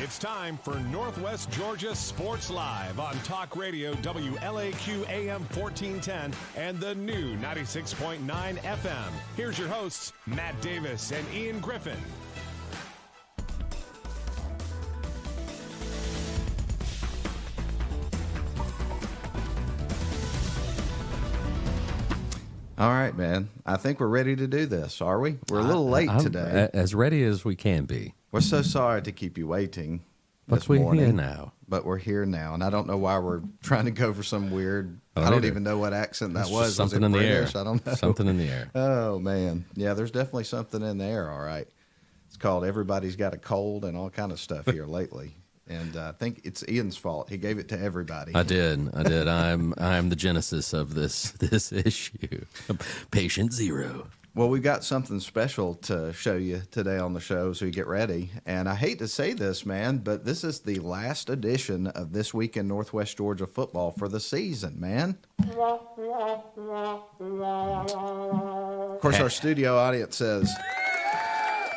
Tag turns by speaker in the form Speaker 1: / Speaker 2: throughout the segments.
Speaker 1: It's time for Northwest Georgia Sports Live on Talk Radio WLAQ AM 1410 and the new 96.9 FM. Here's your hosts, Matt Davis and Ian Griffin.
Speaker 2: All right, man. I think we're ready to do this, are we? We're a little late today.
Speaker 3: As ready as we can be.
Speaker 2: We're so sorry to keep you waiting
Speaker 3: But
Speaker 2: this morning.
Speaker 3: We're here now.
Speaker 2: But we're here now, and I don't know why we're trying to go for some weird, I don't even know what accent that was.
Speaker 3: Something
Speaker 2: was it
Speaker 3: in
Speaker 2: British?
Speaker 3: the air.
Speaker 2: I don't know.
Speaker 3: Something in the air.
Speaker 2: Oh, man. Yeah, there's definitely something in the air, all right. It's called Everybody's Got a Cold and all kind of stuff here lately. And I think it's Ian's fault. He gave it to everybody.
Speaker 3: I did. I'm the genesis of this issue. Patient zero.
Speaker 2: Well, we've got something special to show you today on the show, so you get ready. And I hate to say this, man, but this is the last edition of This Week in Northwest Georgia Football for the season, man. Of course, our studio audience says,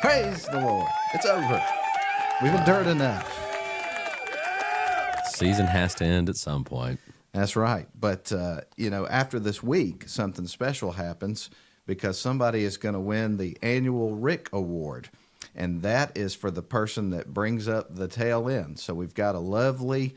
Speaker 2: praise the Lord. It's over. We've endured enough.
Speaker 3: Season has to end at some point.
Speaker 2: That's right. But, after this week, something special happens because somebody is going to win the annual Rick Award. And that is for the person that brings up the tail end. So we've got a lovely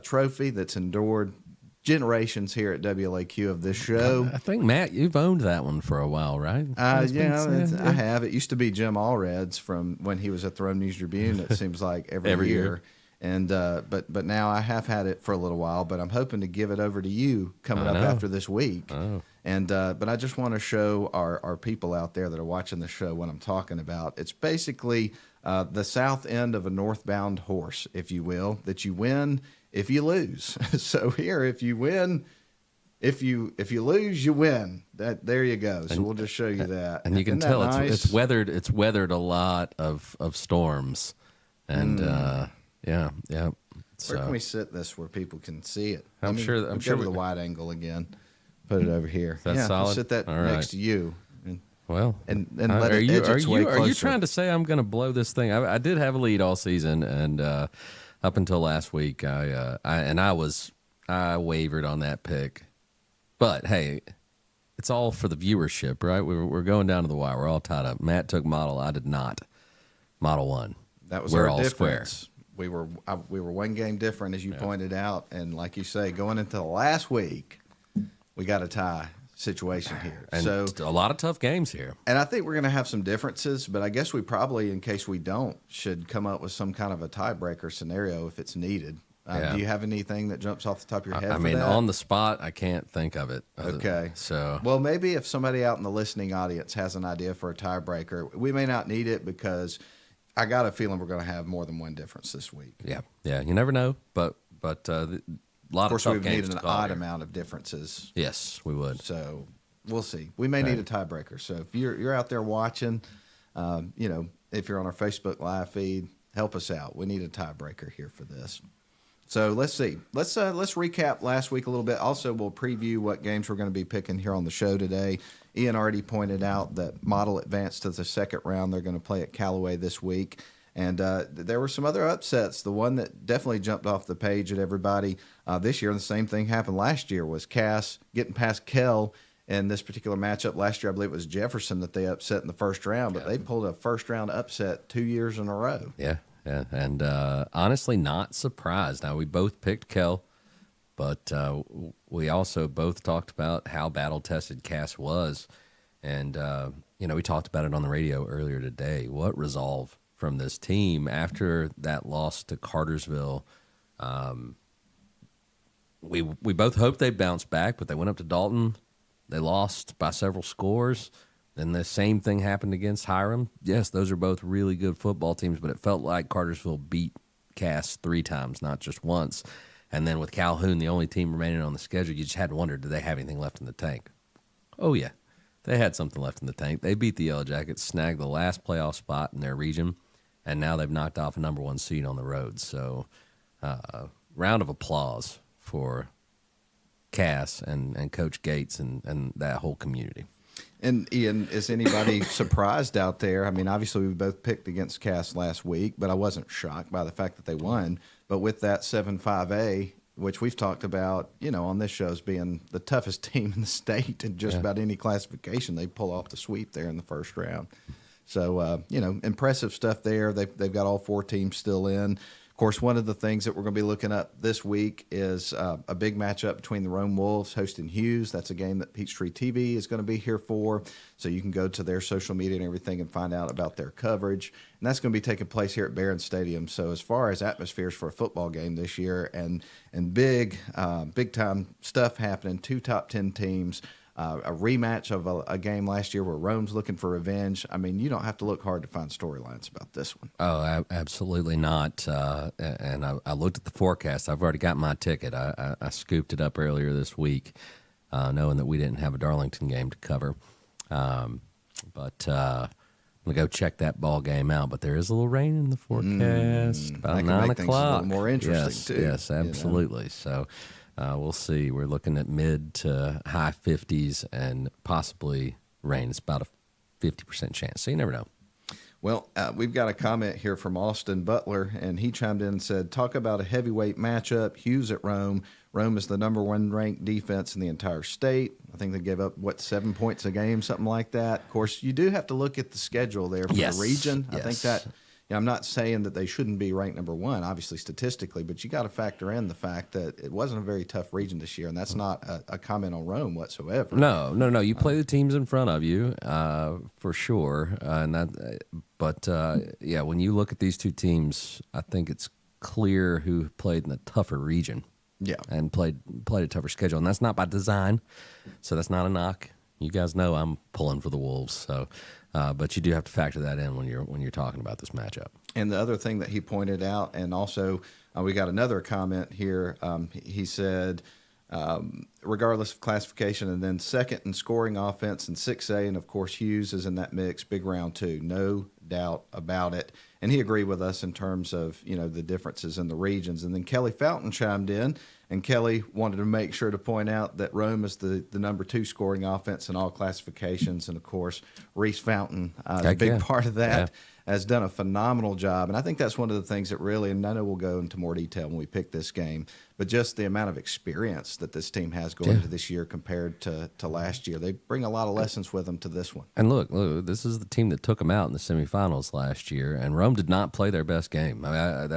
Speaker 2: trophy that's endured generations here at WLAQ of this show.
Speaker 3: I think, Matt, you've owned that one for a while, right?
Speaker 2: I have. It used to be Jim Allred's from when he was at Throne News Tribune, it seems like every year. And but now I have had it for a little while, but I'm hoping to give it over to you coming up after this week.
Speaker 3: Oh.
Speaker 2: And but I just want to show our people out there that are watching the show what I'm talking about. It's basically the south end of a northbound horse, if you will, that you win if you lose. So here, if you win, if you lose, you win. There you go. So we'll just show you that.
Speaker 3: And you can tell it's weathered. It's weathered a lot of storms, and yeah.
Speaker 2: Where can we sit this where people can see it?
Speaker 3: I'm sure
Speaker 2: Go to the wide angle again. Put it over here.
Speaker 3: That's solid.
Speaker 2: We'll sit that next to you. And let it edge its way closer.
Speaker 3: Are you trying to say I'm going to blow this thing? I did have a lead all season, and up until last week, I wavered on that pick. But hey, it's all for the viewership, right? We're going down to the wire. We're all tied up. Matt took model. I did not. Model won.
Speaker 2: That was
Speaker 3: we're
Speaker 2: our
Speaker 3: all
Speaker 2: difference.
Speaker 3: Square.
Speaker 2: We were one game different, as you pointed out, and like you say, going into the last week, we got a tie situation here.
Speaker 3: And
Speaker 2: so
Speaker 3: a lot of tough games here.
Speaker 2: And I think we're going to have some differences, but I guess we probably, in case we don't, should come up with some kind of a tiebreaker scenario if it's needed. Do you have anything that jumps off the top of your head?
Speaker 3: On the spot, I can't think of it.
Speaker 2: Okay.
Speaker 3: So,
Speaker 2: well, maybe if somebody out in the listening audience has an idea for a tiebreaker, we may not need it because I got a feeling we're going to have more than one difference this week.
Speaker 3: Yeah. You never know, but a lot of tough games.
Speaker 2: Of course, we would need an odd amount of differences.
Speaker 3: Yes, we would.
Speaker 2: So we'll see. We may need a tiebreaker. So if you're out there watching, if you're on our Facebook live feed, help us out. We need a tiebreaker here for this. So let's see. Let's recap last week a little bit. Also, we'll preview what games we're going to be picking here on the show today. Ian already pointed out that Model advanced to the second round. They're going to play at Callaway this week. And there were some other upsets. The one that definitely jumped off the page at everybody this year, and the same thing happened last year, was Cass getting past Kell in this particular matchup. Last year, I believe it was Jefferson that they upset in the first round, but they pulled a first-round upset 2 years in a row.
Speaker 3: Yeah. And honestly, not surprised. Now, we both picked Kell, but we also both talked about how battle-tested Cass was. And, we talked about it on the radio earlier today. What resolve from this team after that loss to Cartersville. We both hoped they'd bounce back, but they went up to Dalton. They lost by several scores. Then the same thing happened against Hiram. Yes, those are both really good football teams, but it felt like Cartersville beat Cass 3 times, not just once. And then with Calhoun, the only team remaining on the schedule, you just had to wonder, do they have anything left in the tank? Oh, yeah. They had something left in the tank. They beat the Yellow Jackets, snagged the last playoff spot in their region, and now they've knocked off a number 1 seed on the road. So round of applause for Cass and Coach Gates and that whole community.
Speaker 2: And Ian, is anybody surprised out there? I mean, obviously we both picked against Cass last week, but I wasn't shocked by the fact that they won. But with that 7-5A, which we've talked about, on this show as being the toughest team in the state in just about any classification, they pull off the sweep there in the first round. So, impressive stuff there. They've got all 4 teams still in. Of course, one of the things that we're going to be looking at this week is a big matchup between the Rome Wolves hosting Hughes. That's a game that Peachtree TV is going to be here for. So you can go to their social media and everything and find out about their coverage. And that's going to be taking place here at Barron Stadium. So as far as atmospheres for a football game this year and big time stuff happening, 2 top 10 teams, a rematch of a game last year where Rome's looking for revenge. I mean, you don't have to look hard to find storylines about this one.
Speaker 3: Oh, absolutely not. And I looked at the forecast. I've already got my ticket. I scooped it up earlier this week, knowing that we didn't have a Darlington game to cover. But I'm going to go check that ball game out. But there is a little rain in the forecast, about 9 o'clock. Things a little
Speaker 2: more interesting, too.
Speaker 3: Yes, absolutely. So we'll see. We're looking at mid to high 50s and possibly rain. It's about a 50% chance. So you never know.
Speaker 2: Well, we've got a comment here from Austin Butler, and he chimed in and said, talk about a heavyweight matchup, Hughes at Rome. Rome is the number 1 ranked defense in the entire state. I think they gave up, 7 points a game, something like that. Of course, you do have to look at the schedule there for the region. I think that, I'm not saying that they shouldn't be ranked number 1, obviously statistically, but you got to factor in the fact that it wasn't a very tough region this year, and that's not a comment on Rome whatsoever.
Speaker 3: No. You play the teams in front of you for sure, But when you look at these 2 teams, I think it's clear who played in the tougher region. Yeah, and played a tougher schedule, and that's not by design. So that's not a knock. You guys know I'm pulling for the Wolves. So, but you do have to factor that in when you're talking about this matchup.
Speaker 2: And the other thing that he pointed out, and also we got another comment here. He said, regardless of classification, and then second in scoring offense in 6A, and of course Hughes is in that mix, big round 2, no doubt about it. And he agreed with us in terms of the differences in the regions. And then Kelly Fountain chimed in, and Kelly wanted to make sure to point out that Rome is the number 2 scoring offense in all classifications, and of course Reese Fountain, a big part of that. Yeah. Has done a phenomenal job. And I think that's one of the things that really, and I know we'll go into more detail when we pick this game, but just the amount of experience that this team has going into this year compared to last year. They bring a lot of lessons with them to this one.
Speaker 3: And look, this is the team that took them out in the semifinals last year, and Rome did not play their best game. I mean,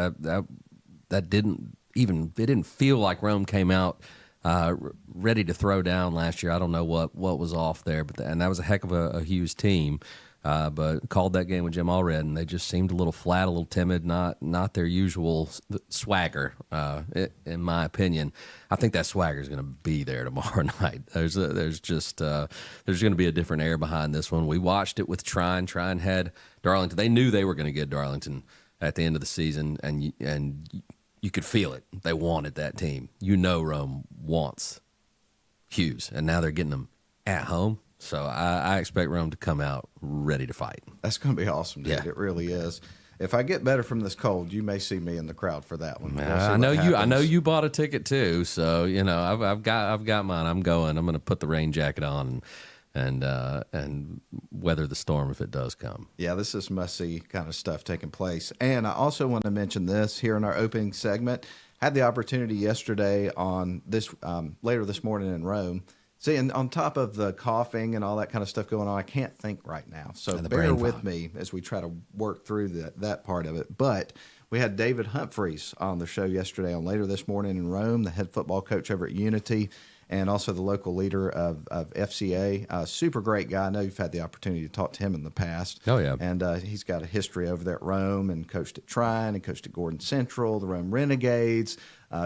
Speaker 3: that didn't feel like Rome came out ready to throw down last year. I don't know what was off there, and that was a heck of a Hughes team. But called that game with Jim Allred, and they just seemed a little flat, a little timid, not their usual swagger, in my opinion. I think that swagger is going to be there tomorrow night. There's going to be a different air behind this one. We watched it with Trine. Trine had Darlington. They knew they were going to get Darlington at the end of the season, and you could feel it. They wanted that team. Rome wants Hughes, and now they're getting them at home. So I expect Rome to come out ready to fight.
Speaker 2: That's going to be awesome, dude. Yeah. It really is. If I get better from this cold, you may see me in the crowd for that one.
Speaker 3: I know you bought a ticket too, so I've got mine. I'm going to put the rain jacket on and weather the storm if it does come.
Speaker 2: Yeah, this is must-see kind of stuff taking place. And I also want to mention this here in our opening segment. Had the opportunity yesterday on this later this morning in Rome. See, and on top of the coughing and all that kind of stuff going on, I can't think right now. So bear with me as we try to work through that part of it. But we had David Humphreys on the show yesterday on Later This Morning in Rome, the head football coach over at Unity, and also the local leader of FCA. Super great guy. I know you've had the opportunity to talk to him in the past.
Speaker 3: Oh, yeah.
Speaker 2: And he's got a history over there at Rome and coached at Trine and coached at Gordon Central, the Rome Renegades,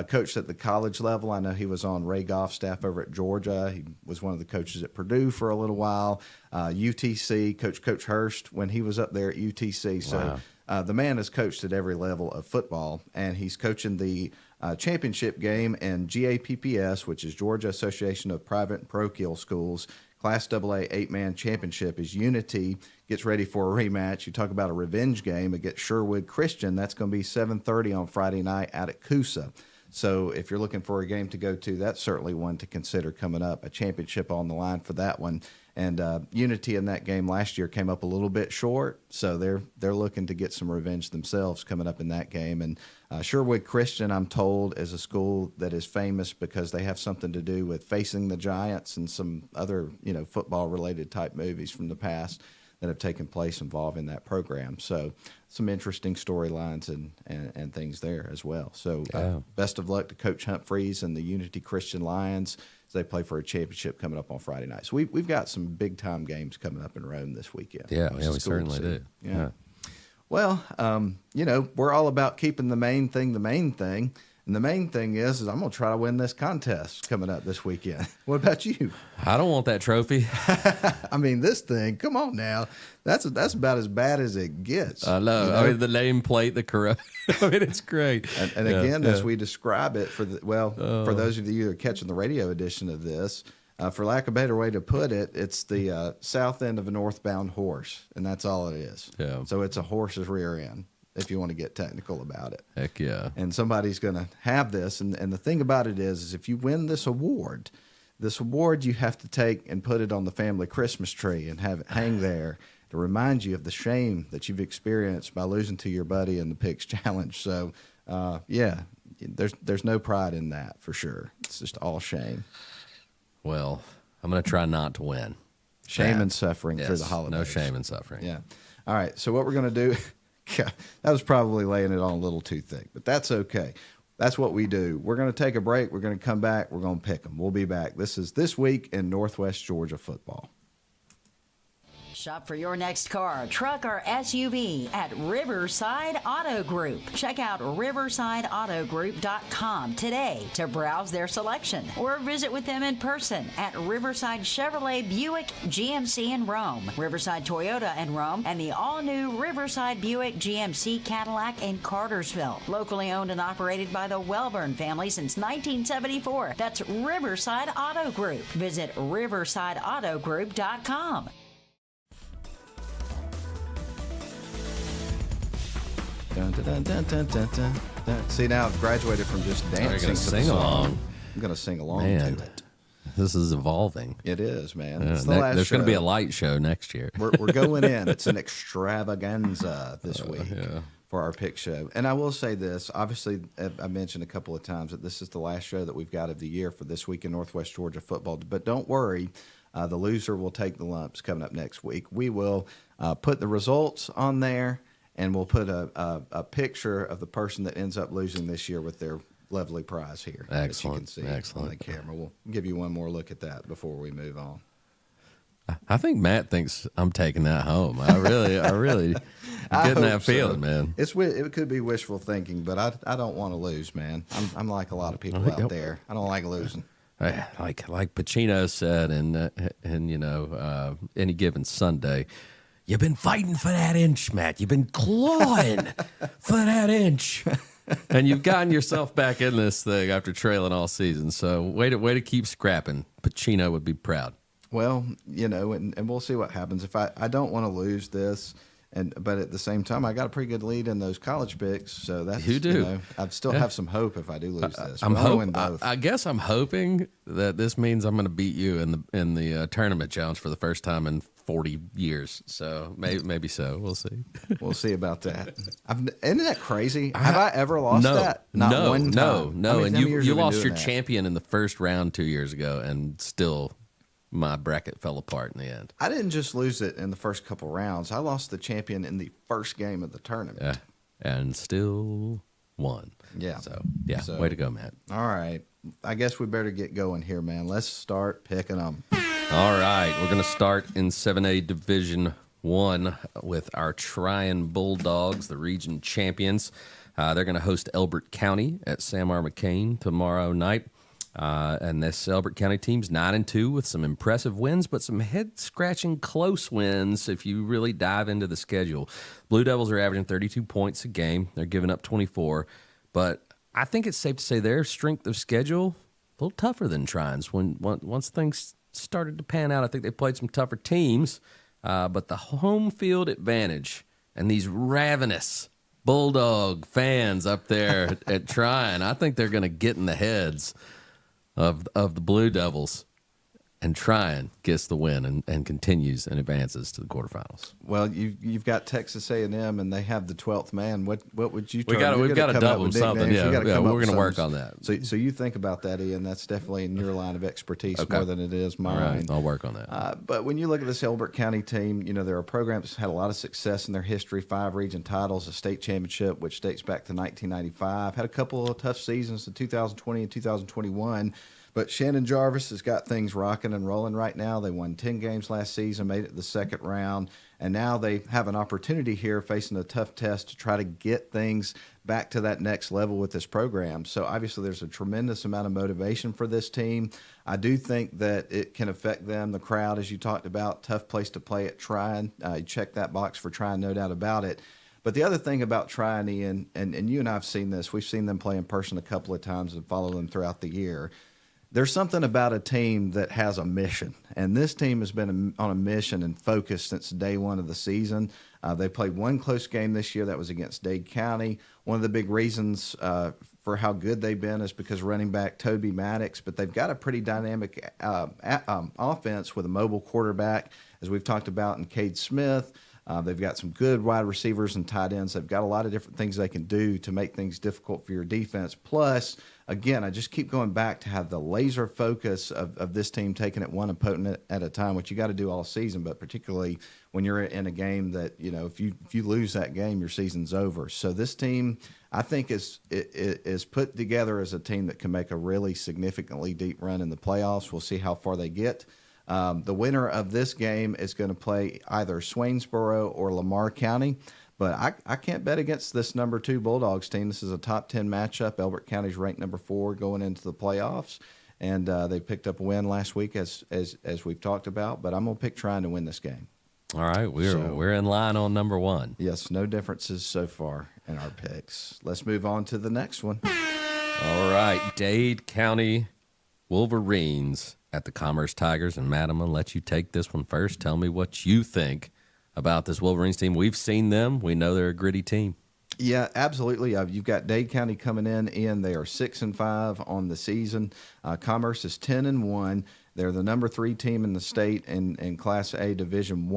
Speaker 2: coached at the college level. I know he was on Ray Goff's staff over at Georgia. He was one of the coaches at Purdue for a little while. UTC, Coach Hurst when he was up there at UTC. So the man has coached at every level of football, and he's coaching the championship game in GAPPS, which is Georgia Association of Private and Parochial Schools. Class AA 8-man championship is Unity gets ready for a rematch. You talk about a revenge game against Sherwood Christian. That's going to be 7:30 on Friday night out at Coosa. So if you're looking for a game to go to, that's certainly one to consider coming up. A championship on the line for that one. And Unity in that game last year came up a little bit short, so they're looking to get some revenge themselves coming up in that game. And Sherwood Christian, I'm told, is a school that is famous because they have something to do with Facing the Giants and some other football-related type movies from the past that have taken place involving that program. So some interesting storylines and things there as well. So best of luck to Coach Humphreys and the Unity Christian Lions as they play for a championship coming up on Friday night. So we've got some big-time games coming up in Rome this weekend.
Speaker 3: Yeah, we certainly do.
Speaker 2: Yeah. Well, we're all about keeping the main thing the main thing. And the main thing is I'm going to try to win this contest coming up this weekend. What about you?
Speaker 3: I don't want that trophy.
Speaker 2: I mean, this thing, come on now. That's about as bad as it gets.
Speaker 3: I know. I mean, the nameplate, the corrupt. I mean, it's great.
Speaker 2: And again, as we describe it, for those of you who are catching the radio edition of this, for lack of a better way to put it, it's the south end of a northbound horse, and that's all it is.
Speaker 3: Yeah.
Speaker 2: So it's a horse's rear end, if you want to get technical about it.
Speaker 3: Heck yeah.
Speaker 2: And somebody's going to have this. And the thing about it is if you win this award you have to take and put it on the family Christmas tree and have it hang there to remind you of the shame that you've experienced by losing to your buddy in the Picks Challenge. So, there's no pride in that for sure. It's just all shame.
Speaker 3: Well, I'm going to try not to win.
Speaker 2: Shame and suffering through the holidays.
Speaker 3: No shame and suffering.
Speaker 2: Yeah. All right. So what we're going to do, that was probably laying it on a little too thick, but that's okay. That's what we do. We're going to take a break. We're going to come back. We're going to pick them. We'll be back. This is This Week in Northwest Georgia Football.
Speaker 4: Shop for your next car, truck, or SUV at Riverside Auto Group. Check out riversideautogroup.com today to browse their selection or visit with them in person at Riverside Chevrolet Buick GMC in Rome, Riverside Toyota in Rome, and the all-new Riverside Buick GMC Cadillac in Cartersville. Locally owned and operated by the Welburn family since 1974. That's Riverside Auto Group. Visit riversideautogroup.com.
Speaker 2: Dun, dun, dun, dun, dun, dun, dun. See, now I've graduated from just dancing
Speaker 3: You're
Speaker 2: to
Speaker 3: gonna
Speaker 2: the
Speaker 3: sing
Speaker 2: song.
Speaker 3: along.
Speaker 2: I'm going to sing along
Speaker 3: Man,
Speaker 2: to it.
Speaker 3: this is evolving.
Speaker 2: It is, man.
Speaker 3: Yeah,
Speaker 2: It's the last
Speaker 3: there's going to be a
Speaker 2: show.
Speaker 3: light show next year.
Speaker 2: We're going in. It's an extravaganza this week for our pick show. And I will say this. Obviously, I mentioned a couple of times that this is the last show that we've got of the year for This Week in Northwest Georgia Football. But don't worry. The loser will take the lumps coming up next week. We will put the results on there, and we'll put a picture of the person that ends up losing this year with their lovely prize here.
Speaker 3: Excellent.
Speaker 2: That you can see on the camera. We'll give you one more look at that before we move on.
Speaker 3: I think Matt thinks I'm taking that home. I really getting that feeling, man.
Speaker 2: It could be wishful thinking, but I don't want to lose, man. I'm like a lot of people out there. I don't like losing.
Speaker 3: Like Pacino said in Any Given Sunday, you've been fighting for that inch, Matt. You've been clawing for that inch. And you've gotten yourself back in this thing after trailing all season. So way to keep scrapping. Pacino would be proud.
Speaker 2: Well, and we'll see what happens. If I don't want to lose this, but at the same time, I got a pretty good lead in those college picks. So that's
Speaker 3: you do.
Speaker 2: I still have some hope if I do lose this.
Speaker 3: I guess I'm hoping that this means I'm going to beat you in the tournament challenge for the first time in 40 years. So maybe so. We'll see.
Speaker 2: We'll see about that. Isn't that crazy? Have I ever lost that?
Speaker 3: No,
Speaker 2: one time.
Speaker 3: No. And you lost your
Speaker 2: that?
Speaker 3: champion in the first round 2 years ago, and still my bracket fell apart in the end.
Speaker 2: I didn't just lose it in the first couple rounds. I lost the champion in the first game of the tournament.
Speaker 3: Yeah, and still won.
Speaker 2: Yeah.
Speaker 3: So, way to go, Matt.
Speaker 2: All right. I guess we better get going here, man. Let's start picking them.
Speaker 3: All right. We're going to start in 7A Division 1 with our Tryon Bulldogs, the region champions. They're going to host Elbert County at Sam R. McCain tomorrow night. And this Elbert County team's 9-2 with some impressive wins, but some head-scratching close wins if you really dive into the schedule. Blue Devils are averaging 32 points a game. They're giving up 24. But I think it's safe to say their strength of schedule a little tougher than Tryon's. Once things started to pan out, I think they played some tougher teams. But the home field advantage and these ravenous Bulldog fans up there at Tryon, I think they're going to get in the heads of the Blue Devils, and Tryon gets the win and continues and advances to the quarterfinals.
Speaker 2: Well, you've got Texas A&M, and they have the 12th man. What would you?
Speaker 3: We've got to double something. Yeah, we're going to work on that.
Speaker 2: So you think about that, Ian. That's definitely in your line of expertise more than it is mine.
Speaker 3: All right, I'll work on that.
Speaker 2: But when you look at this Elbert County team, there are programs that had a lot of success in their history. 5 region titles, a state championship, which dates back to 1995. Had a couple of tough seasons in 2020 and 2021. But Shannon Jarvis has got things rocking and rolling right now. They won 10 games last season, made it to the second round, and now they have an opportunity here facing a tough test to try to get things back to that next level with this program. So obviously there's a tremendous amount of motivation for this team. I do think that it can affect them. The crowd, as you talked about, tough place to play at Tryon. You check that box for Tryon, no doubt about it. But the other thing about Tryon, Ian, and you and I have seen this, we've seen them play in person a couple of times and follow them throughout the year. There's something about a team that has a mission, and this team has been on a mission and focus since day one of the season. They played one close game this year. That was against Dade County. One of the big reasons for how good they've been is because running back Toby Maddox, but they've got a pretty dynamic offense with a mobile quarterback, as we've talked about, in Cade Smith. They've got some good wide receivers and tight ends. They've got a lot of different things they can do to make things difficult for your defense. Plus, again, I just keep going back to have the laser focus of this team taking it one opponent at a time, which you got to do all season, but particularly when you're in a game that, if you lose that game, your season's over. So this team, I think, is put together as a team that can make a really significantly deep run in the playoffs. We'll see how far they get. The winner of this game is going to play either Swainsboro or Lamar County. But I can't bet against this number 2 Bulldogs team. This is a top 10 matchup. Elbert County's ranked number 4 going into the playoffs. And they picked up a win last week, as we've talked about. But I'm going to pick Tryon to win this game.
Speaker 3: All right, we're in line on number 1.
Speaker 2: Yes, no differences so far in our picks. Let's move on to the next one.
Speaker 3: All right, Dade County Wolverines at the Commerce Tigers. And Matt, I'm going to let you take this one first. Tell me what you think about this Wolverines team. We've seen them. We know they're a gritty team.
Speaker 2: Yeah, absolutely. You've got Dade County coming in. They are 6-5 on the season. Commerce is 10-1. They're the number 3 team in the state in Class A Division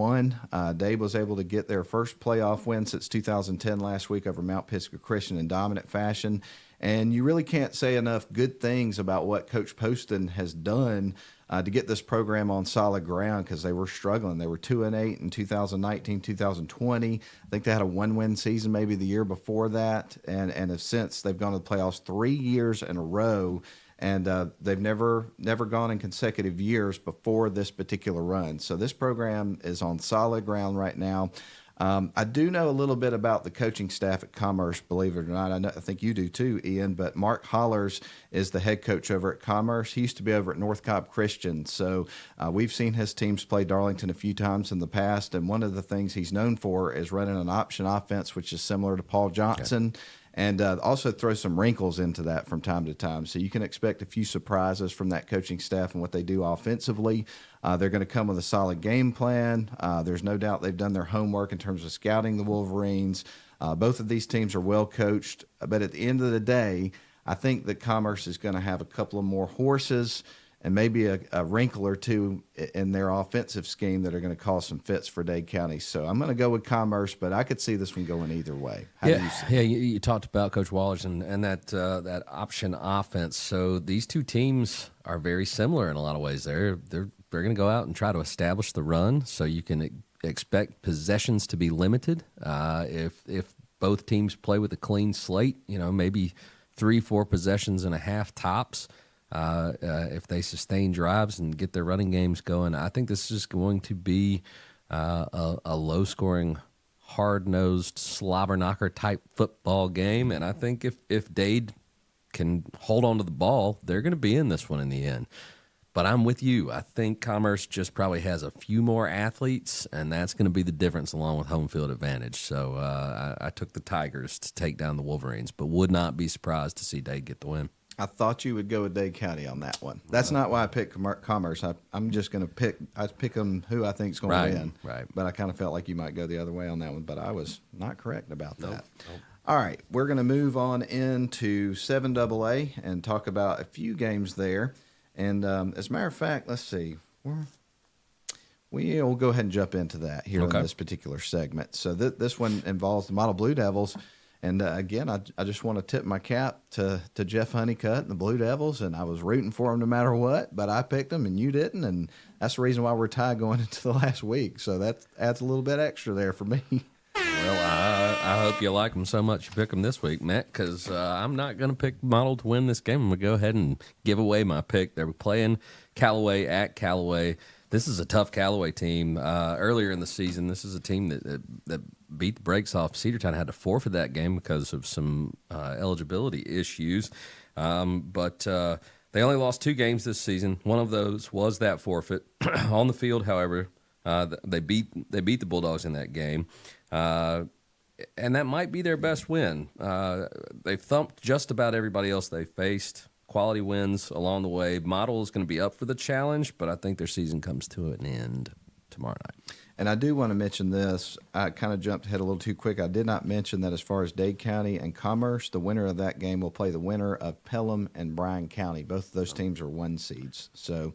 Speaker 2: I. Dade was able to get their first playoff win since 2010 last week over Mount Pisgah Christian in dominant fashion. And you really can't say enough good things about what Coach Poston has done to get this program on solid ground, because they were struggling. They were 2-8 in 2019, 2020. I think they had a 1-win season maybe the year before that, and have since they've gone to the playoffs 3 years in a row, and they've never gone in consecutive years before this particular run. So this program is on solid ground right now. I do know a little bit about the coaching staff at Commerce, believe it or not. I think you do too, Ian, but Mark Hollers is the head coach over at Commerce. He used to be over at North Cobb Christian. So we've seen his teams play Darlington a few times in the past, and one of the things he's known for is running an option offense, which is similar to Paul Johnson. Okay. And also throw some wrinkles into that from time to time. So you can expect a few surprises from that coaching staff and what they do offensively. They're going to come with a solid game plan. There's no doubt they've done their homework in terms of scouting the Wolverines. Both of these teams are well coached. But at the end of the day, I think that Commerce is going to have a couple of more horses and maybe a wrinkle or two in their offensive scheme that are going to cause some fits for Dade County. So I'm going to go with Commerce, but I could see this one going either way. How do you see it?
Speaker 3: You talked about Coach Wallers and that option offense. So these two teams are very similar in a lot of ways. They're going to go out and try to establish the run, so you can expect possessions to be limited. If both teams play with a clean slate, maybe 3-4 possessions and a half tops. If they sustain drives and get their running games going, I think this is going to be a low-scoring, hard-nosed, slobber-knocker type football game. And I think if Dade can hold on to the ball, they're going to be in this one in the end. But I'm with you. I think Commerce just probably has a few more athletes, and that's going to be the difference along with home field advantage. So I took the Tigers to take down the Wolverines, but would not be surprised to see Dade get the win.
Speaker 2: I thought you would go with Dade County on that one. That's not why I picked Commerce. I'm just going to pick them who I think is going to win.
Speaker 3: Right.
Speaker 2: But I kind of felt like you might go the other way on that one, but I was not correct about that. All right, we're going to move on into 7AA and talk about a few games there. And as a matter of fact, let's see. We'll go ahead and jump into that here in this particular segment. So this one involves the Model Blue Devils. And again, I just want to tip my cap to Jeff Honeycutt and the Blue Devils. And I was rooting for them no matter what, but I picked them and you didn't. And that's the reason why we're tied going into the last week. So that adds a little bit extra there for me.
Speaker 3: Well, I hope you like them so much you pick them this week, Matt, because I'm not going to pick Model to win this game. I'm going to go ahead and give away my pick. They're playing Callaway at Callaway. This is a tough Callaway team. Earlier in the season, this is a team that beat the brakes off Cedartown, had to forfeit that game because of some eligibility issues. But they only lost 2 games this season. One of those was that forfeit. On the field, however, they beat the Bulldogs in that game. And that might be their best win. They've thumped just about everybody else they faced. Quality wins along the way. Model is going to be up for the challenge, but I think their season comes to an end tomorrow night.
Speaker 2: And I do want to mention this. I kind of jumped ahead a little too quick. I did not mention that as far as Dade County and Commerce, the winner of that game will play the winner of Pelham and Bryan County. Both of those teams are 1 seeds. So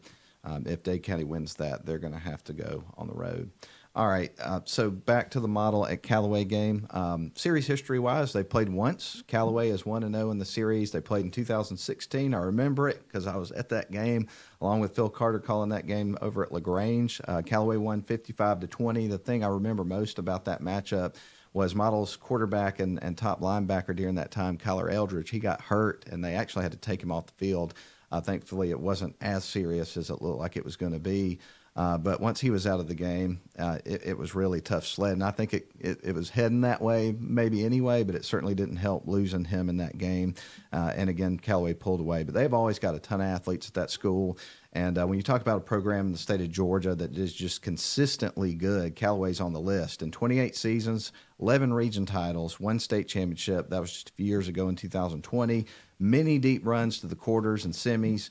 Speaker 2: if Dade County wins that, they're going to have to go on the road. All right, so back to the Model at Callaway game. Series history-wise, they played once. Callaway is 1-0 in the series. They played in 2016. I remember it because I was at that game, along with Phil Carter calling that game over at LaGrange. Callaway won 55-20. The thing I remember most about that matchup was Model's quarterback and top linebacker during that time, Kyler Eldridge. He got hurt, and they actually had to take him off the field. Thankfully, it wasn't as serious as it looked like it was going to be. But once he was out of the game, it was really tough sled. And I think it was heading that way maybe anyway, but it certainly didn't help losing him in that game. And again, Callaway pulled away. But they've always got a ton of athletes at that school. And when you talk about a program in the state of Georgia that is just consistently good, Callaway's on the list. In 28 seasons, 11 region titles, 1 state championship. That was just a few years ago in 2020. Many deep runs to the quarters and semis.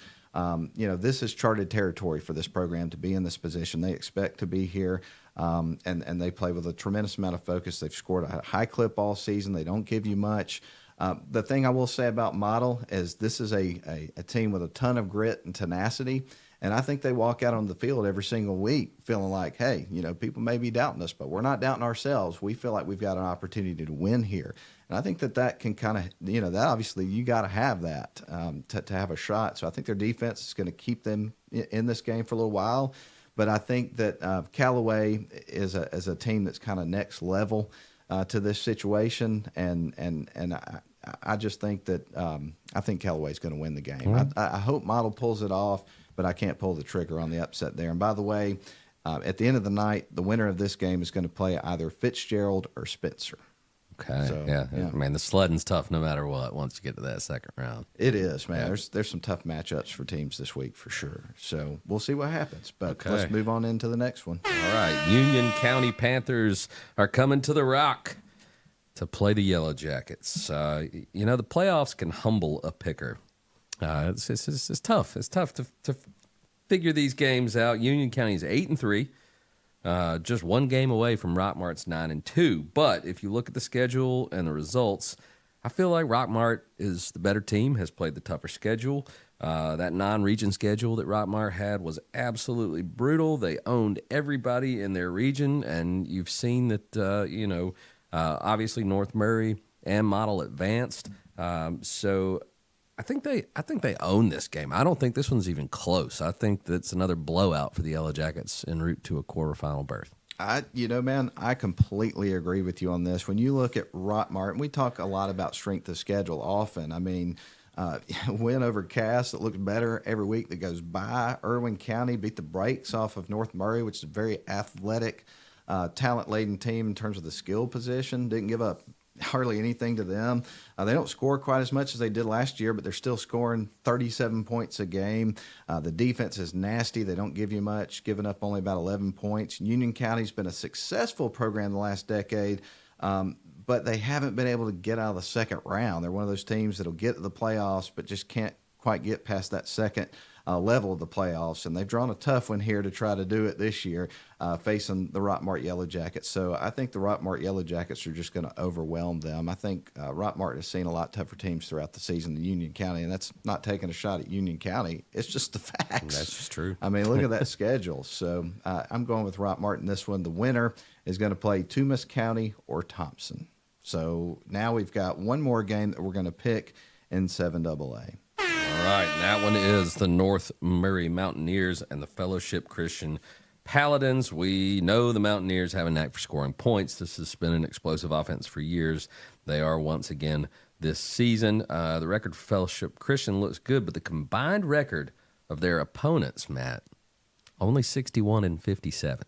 Speaker 2: This is charted territory for this program to be in this position. They expect to be here, and they play with a tremendous amount of focus. They've scored a high clip all season. They don't give you much. The thing I will say about Model is this is a team with a ton of grit and tenacity, and I think they walk out on the field every single week feeling like, hey, people may be doubting us, but we're not doubting ourselves. We feel like we've got an opportunity to win here. And I think that can kind of, that obviously you got to have that to have a shot. So I think their defense is going to keep them in this game for a little while. But I think that Callaway is a team that's kind of next level to this situation. And I just think that I think Callaway's going to win the game. Mm-hmm. I hope Model pulls it off, but I can't pull the trigger on the upset there. And by the way, at the end of the night, the winner of this game is going to play either Fitzgerald or Spencer.
Speaker 3: Okay. So, yeah. Man, the sledding's tough no matter what once you get to that second round.
Speaker 2: It is, man. Yeah. There's some tough matchups for teams this week for sure. So we'll see what happens. But let's move on into the next one.
Speaker 3: All right. Union County Panthers are coming to the Rock to play the Yellow Jackets. The playoffs can humble a picker. It's tough. It's tough to figure these games out. Union County is 8-3. Just 1 game away from Rockmart's 9-2. But if you look at the schedule and the results, I feel like Rockmart is the better team, has played the tougher schedule. That non-region schedule that Rockmart had was absolutely brutal. They owned everybody in their region, and you've seen that, obviously North Murray and Model advanced. So I think they own this game. I don't think this one's even close. I think that's another blowout for the Yellow Jackets en route to a quarterfinal berth.
Speaker 2: Man, I completely agree with you on this. When you look at Rockmart, and we talk a lot about strength of schedule often. I mean, win over Cass that looks better every week that goes by. Irwin County beat the brakes off of North Murray, which is a very athletic, talent-laden team in terms of the skill position. Didn't give up hardly anything to them. They don't score quite as much as they did last year, but they're still scoring 37 points a game. The defense is nasty. They don't give you much, giving up only about 11 points. Union County's been a successful program the last decade, but they haven't been able to get out of the second round. They're one of those teams that'll get to the playoffs, but just can't quite get past that second level of the playoffs, and they've drawn a tough one here to try to do it this year, facing the Rockmart Yellow Jackets. So I think the Rockmart Yellow Jackets are just going to overwhelm them. I think Rockmart has seen a lot tougher teams throughout the season than Union County, and that's not taking a shot at Union County. It's just the facts.
Speaker 3: That's just true.
Speaker 2: I mean, look at that schedule. So I'm going with Rockmart in this one. The winner is going to play Toomas County or Thompson. So now we've got one more game that we're going to pick in 7AA.
Speaker 3: All right, and that one is the North Murray Mountaineers and the Fellowship Christian Paladins. We know the Mountaineers have a knack for scoring points. This has been an explosive offense for years. They are once again this season. The record for Fellowship Christian looks good, but the combined record of their opponents, Matt, only 61-57.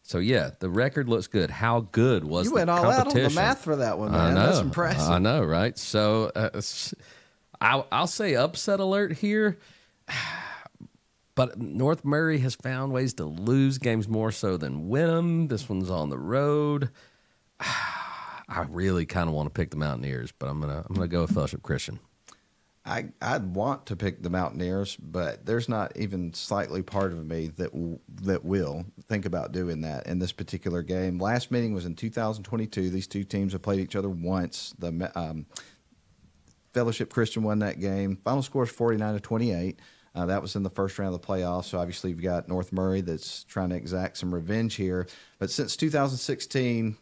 Speaker 3: So, yeah, the record looks good. How good was the competition?
Speaker 2: You went all out on the math for that one, man. That's impressive.
Speaker 3: I know, right? So, I'll say upset alert here, but North Murray has found ways to lose games more so than win them. This one's on the road. I really kind of want to pick the Mountaineers, but I'm gonna go with Fellowship Christian.
Speaker 2: I'd want to pick the Mountaineers, but there's not even slightly part of me that will think about doing that in this particular game. Last meeting was in 2022. These two teams have played each other once. The Fellowship Christian won that game. Final score is 49-28. That was in the first round of the playoffs. So obviously you've got North Murray that's trying to exact some revenge here. But since 2016,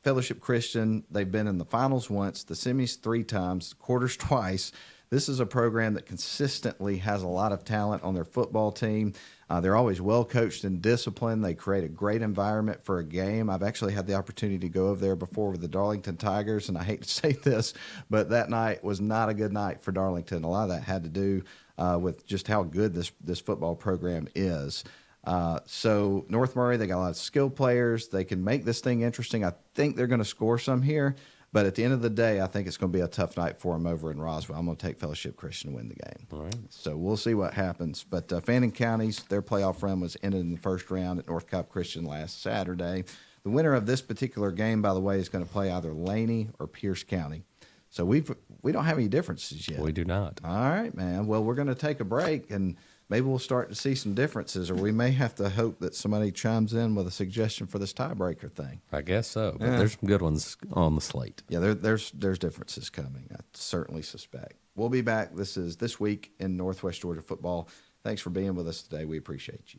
Speaker 2: Fellowship Christian, they've been in the finals once, the semis 3 times, quarters twice. This is a program that consistently has a lot of talent on their football team. They're always well coached and disciplined. They create a great environment for a game. I've actually had the opportunity to go over there before with the Darlington Tigers, and I hate to say this, but that night was not a good night for Darlington. A lot of that had to do with just how good this football program is. So North Murray, they got a lot of skilled players. They can make this thing interesting. I think they're going to score some here. But at the end of the day, I think it's going to be a tough night for them over in Roswell. I'm going to take Fellowship Christian to win the game.
Speaker 3: All right.
Speaker 2: So we'll see what happens. But Fannin County's, their playoff run was ended in the first round at North Cobb Christian last Saturday. The winner of this particular game, by the way, is going to play either Laney or Pierce County. So we don't have any differences yet.
Speaker 3: We do not.
Speaker 2: All right, man. Well, we're going to take a break, and maybe we'll start to see some differences, or we may have to hope that somebody chimes in with a suggestion for this tiebreaker thing.
Speaker 3: I guess so. But there's some good ones on the slate.
Speaker 2: Yeah, there's differences coming, I certainly suspect. We'll be back. This is This Week in Northwest Georgia Football. Thanks for being with us today. We appreciate you.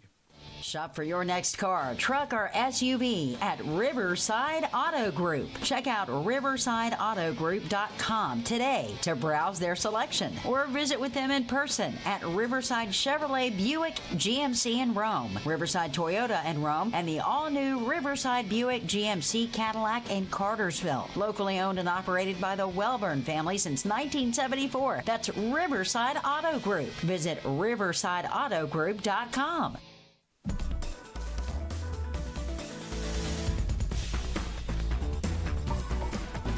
Speaker 4: Shop for your next car, truck, or SUV at Riverside Auto Group. Check out riversideautogroup.com today to browse their selection, or visit with them in person at Riverside Chevrolet Buick GMC in Rome, Riverside Toyota in Rome, and the all-new Riverside Buick GMC Cadillac in Cartersville. Locally owned and operated by the Welburn family since 1974. That's Riverside Auto Group. Visit riversideautogroup.com.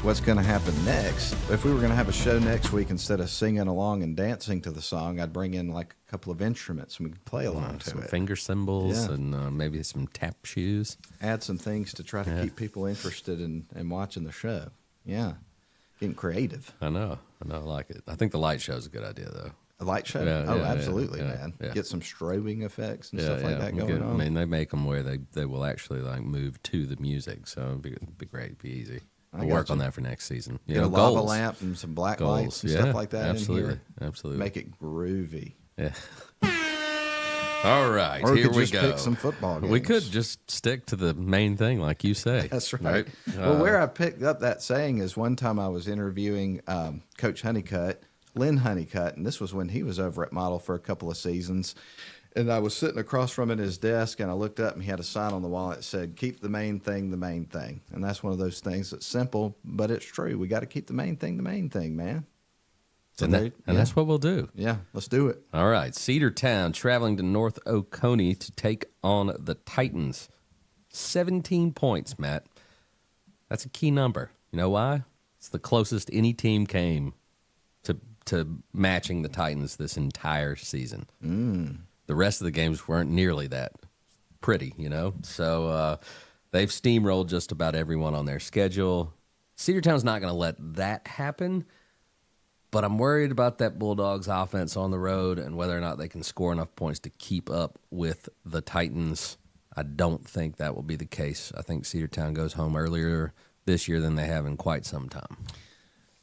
Speaker 2: What's going to happen next? If we were going to have a show next week, instead of singing along and dancing to the song, I'd bring in like a couple of instruments and we could play along to
Speaker 3: some
Speaker 2: it.
Speaker 3: Finger cymbals and maybe some tap shoes.
Speaker 2: Add some things to try to keep people interested in watching the show. Yeah. Getting creative.
Speaker 3: I know. I like it. I think the light show is a good idea, though.
Speaker 2: A light show? Absolutely, man.
Speaker 3: Yeah.
Speaker 2: Get some strobing effects and stuff like that going on.
Speaker 3: I mean, they make them where they will actually like move to the music, so it'd be great. It'd be easy. We'll work on that for next season.
Speaker 2: Get a lava lamp and some black lights and stuff like that
Speaker 3: absolutely,
Speaker 2: in here.
Speaker 3: Absolutely.
Speaker 2: Make it groovy.
Speaker 3: Yeah. All right,
Speaker 2: or
Speaker 3: here we
Speaker 2: just
Speaker 3: go.
Speaker 2: Pick some football games.
Speaker 3: We could just stick to the main thing, like you say.
Speaker 2: That's right. Well, where I picked up that saying is one time I was interviewing Coach Honeycutt, Lynn Honeycutt, and this was when he was over at Model for a couple of seasons. And I was sitting across from him at his desk, and I looked up, and he had a sign on the wall that said, "Keep the main thing the main thing." And that's one of those things that's simple, but it's true. We got to keep the main thing, man. So
Speaker 3: that's what we'll do.
Speaker 2: Yeah, let's do it.
Speaker 3: All right. Cedartown traveling to North Oconee to take on the Titans. 17 points, Matt. That's a key number. You know why? It's the closest any team came to matching the Titans this entire season. The rest of the games weren't nearly that pretty, you know? So they've steamrolled just about everyone on their schedule. Cedartown's not going to let that happen. But I'm worried about that Bulldogs offense on the road and whether or not they can score enough points to keep up with the Titans. I don't think that will be the case. I think Cedartown goes home earlier this year than they have in quite some time.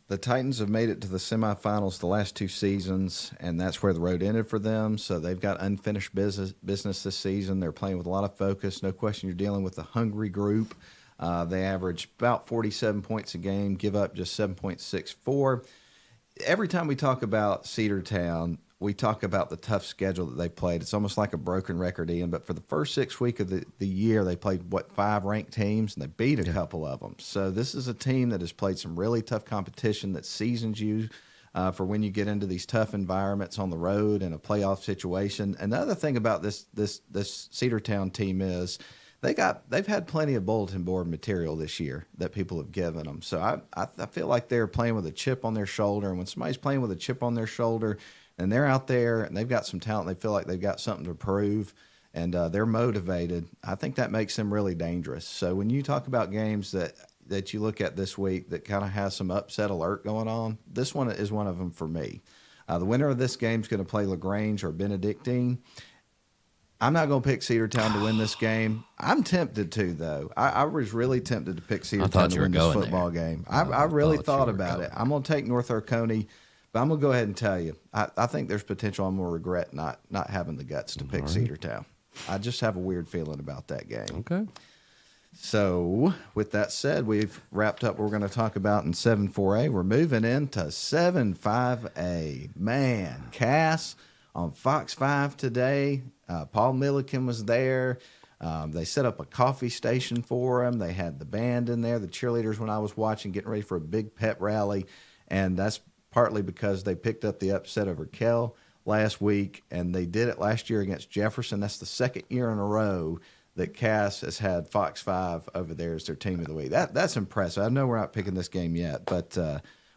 Speaker 2: The Titans have made it to the semifinals the last 2 seasons, and that's where the road ended for them. So they've got unfinished business this season. They're playing with a lot of focus. No question you're dealing with a hungry group. They average about 47 points a game, give up just 7.64. Every time we talk about Cedartown, we talk about the tough schedule that they played. It's almost like a broken record, Ian. But for the first 6 weeks of the year, they played, 5 ranked teams, and they beat a couple of them. So this is a team that has played some really tough competition that seasons you for when you get into these tough environments on the road in a playoff situation. And the other thing about this Cedartown team is they've had plenty of bulletin board material this year that people have given them. So I feel like they're playing with a chip on their shoulder. And when somebody's playing with a chip on their shoulder and they're out there and they've got some talent, they feel like they've got something to prove, and they're motivated, I think that makes them really dangerous. So when you talk about games that you look at this week that kind of has some upset alert going on, this one is one of them for me. The winner of this game is going to play LaGrange or Benedictine. I'm not going to pick Cedartown to win this game. I'm tempted to, though. I was really tempted to pick Cedartown to win this football game. I really thought about it. I'm going to take North Oconee, but I'm going to go ahead and tell you, I think there's potential I'm going to regret not having the guts to pick Cedartown. I just have a weird feeling about that game.
Speaker 3: Okay.
Speaker 2: So, with that said, we've wrapped up what we're going to talk about in 7-4A. We're moving into 7-5A. Man, Cass on Fox 5 today. Paul Milliken was there. They set up a coffee station for him. They had the band in there, the cheerleaders when I was watching, getting ready for a big pep rally. And that's partly because they picked up the upset over Kell last week, and they did it last year against Jefferson. That's the second year in a row that Cass has had Fox 5 over there as their team of the week. That's impressive. I know we're not picking this game yet, but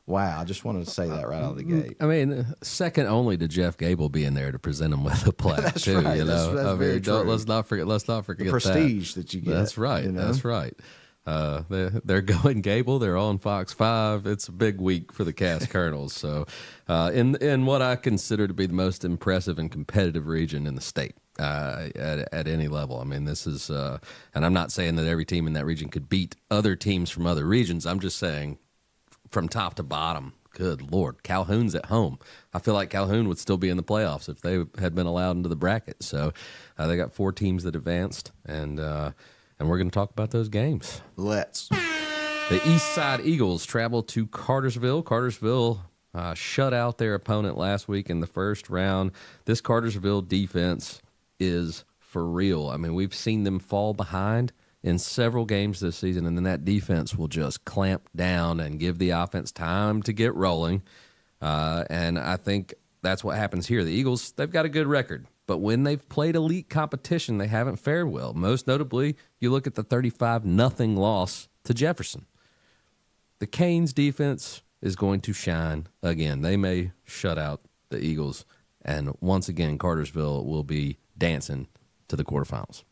Speaker 2: wow, I just wanted to say that right out of the gate.
Speaker 3: I mean, second only to Jeff Gable being there to present him with a plaque.
Speaker 2: That's
Speaker 3: too,
Speaker 2: right.
Speaker 3: You know?
Speaker 2: That's very true.
Speaker 3: Let's not forget
Speaker 2: the prestige that you get.
Speaker 3: That's right.
Speaker 2: You know?
Speaker 3: That's right. They're going Gable. They're on Fox 5. It's a big week for the Cass Colonels. So, in what I consider to be the most impressive and competitive region in the state at any level. I mean, this is, and I'm not saying that every team in that region could beat other teams from other regions. I'm just saying, from top to bottom, good Lord, Calhoun's at home. I feel like Calhoun would still be in the playoffs if they had been allowed into the bracket. So, they got 4 teams that advanced, and we're going to talk about those games.
Speaker 2: Let's.
Speaker 3: The East Side Eagles travel to Cartersville. Cartersville shut out their opponent last week in the first round. This Cartersville defense is for real. I mean, we've seen them fall behind in several games this season, and then that defense will just clamp down and give the offense time to get rolling. And I think that's what happens here. The Eagles, they've got a good record. But when they've played elite competition, they haven't fared well. Most notably, you look at the 35-0 loss to Jefferson. The Canes defense is going to shine again. They may shut out the Eagles, and once again, Cartersville will be dancing to the quarterfinals.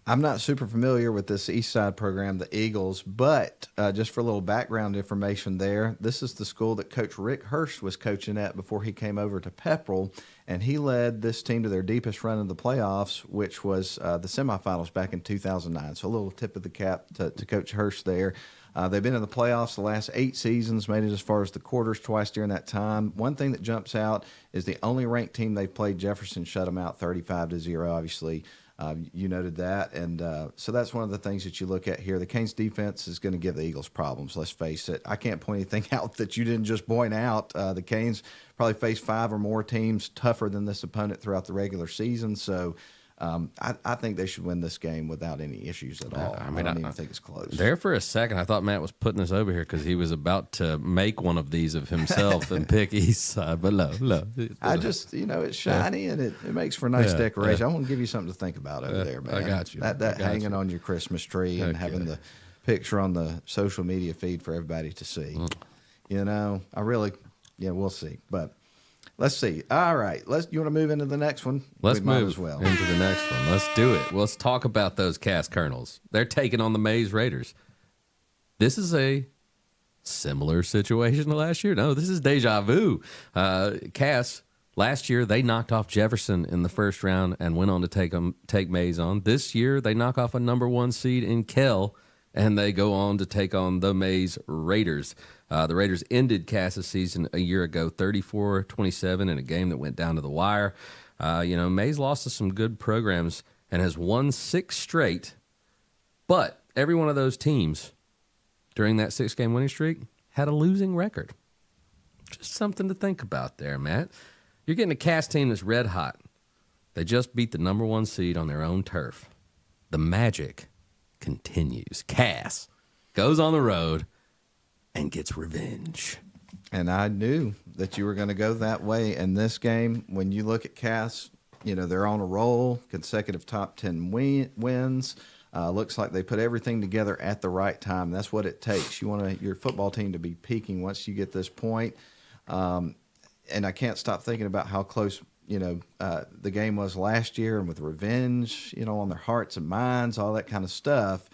Speaker 2: I'm not super familiar with this East Side program, the Eagles, but just for a little background information there, this is the school that Coach Rick Hurst was coaching at before he came over to Pepperell, and he led this team to their deepest run in the playoffs, which was the semifinals back in 2009. So a little tip of the cap to Coach Hurst there. They've been in the playoffs the last 8 seasons, made it as far as the quarters twice during that time. One thing that jumps out is the only ranked team they've played, Jefferson, shut them out 35-0, obviously. You noted that, and so that's one of the things that you look at here. The Canes defense is going to give the Eagles problems, let's face it. I can't point anything out that you didn't just point out. The Canes probably faced 5 or more teams tougher than this opponent throughout the regular season, so I think they should win this game without any issues at all. I don't even think it's close.
Speaker 3: There for a second, I thought Matt was putting us over here because he was about to make one of these of himself and pick East Side, but no.
Speaker 2: I just, it's shiny and it makes for a nice decoration. I want to give you something to think about over there, man.
Speaker 3: I got you.
Speaker 2: That hanging on your Christmas tree and having the picture on the social media feed for everybody to see. I really, we'll see. But let's see. All right. You want to move into the next one?
Speaker 3: Let's move
Speaker 2: as well.
Speaker 3: into the next one. Let's do it. Let's talk about those Cass Colonels. They're taking on the Mays Raiders. This is a Similar situation to last year. No, this is deja vu. Cass, last year they knocked off Jefferson in the first round and went on to take Mays on. This year they knock off a number 1 seed in Kell, and they go on to take on the Mays Raiders. The Raiders ended Cass's season a year ago, 34-27 in a game that went down to the wire. Mays lost to some good programs and has won 6 straight, but every one of those teams during that 6-game winning streak had a losing record. Just something to think about there, Matt. You're getting a Cass team that's red hot. They just beat the number 1 seed on their own turf. The magic continues. Cass goes on the road and gets revenge.
Speaker 2: And I knew that you were going to go that way in this game. When you look at Cass, they're on a roll, consecutive top 10 wins. Looks like they put everything together at the right time. That's what it takes. You want your football team to be peaking once you get this point. And I can't stop thinking about how close, the game was last year, and with revenge, on their hearts and minds, all that kind of stuff.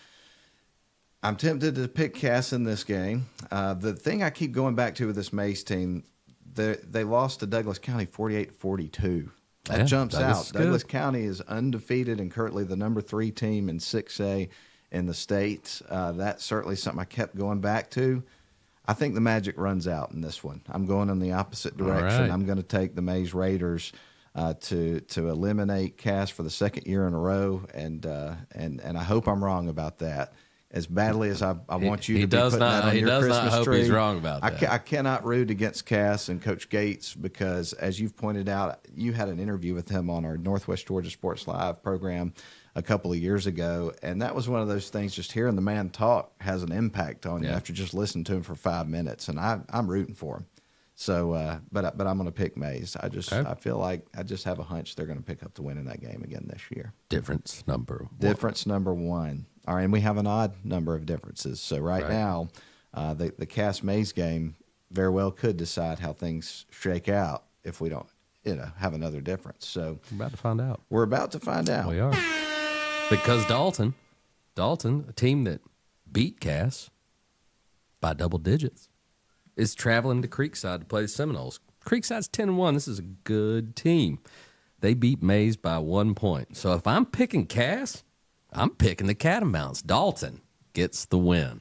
Speaker 2: I'm tempted to pick Cass in this game. The thing I keep going back to with this Mays team, they lost to Douglas County 48-42. That jumps out. Douglas County is undefeated and currently the number 3 team in 6A in the state. That's certainly something I kept going back to. I think the magic runs out in this one. I'm going in the opposite direction.
Speaker 3: Right.
Speaker 2: I'm going to take the Mays Raiders to eliminate Cass for the second year in a row, and I hope I'm wrong about that. As badly as I want you to be putting that on your Christmas tree. He does not hope
Speaker 3: he's wrong about that.
Speaker 2: I cannot root against Cass and Coach Gates because, as you've pointed out, you had an interview with him on our Northwest Georgia Sports Live program a couple of years ago, and that was one of those things, just hearing the man talk has an impact on you after just listening to him for 5 minutes, and I'm rooting for him. So, but I'm going to pick Mays. I feel like I just have a hunch they're going to pick up the win in that game again this year.
Speaker 3: Difference number
Speaker 2: 1. All right, and we have an odd number of differences. So right now, the Cass Mays game very well could decide how things shake out if we don't, have another difference. So
Speaker 3: we're about to find out.
Speaker 2: We're about to find out.
Speaker 3: We are. Because Dalton, a team that beat Cass by double digits, is traveling to Creekside to play the Seminoles. Creekside's 10-1. This is a good team. They beat Mays by 1 point. So if I'm picking Cass, I'm picking the Catamounts. Dalton gets the win.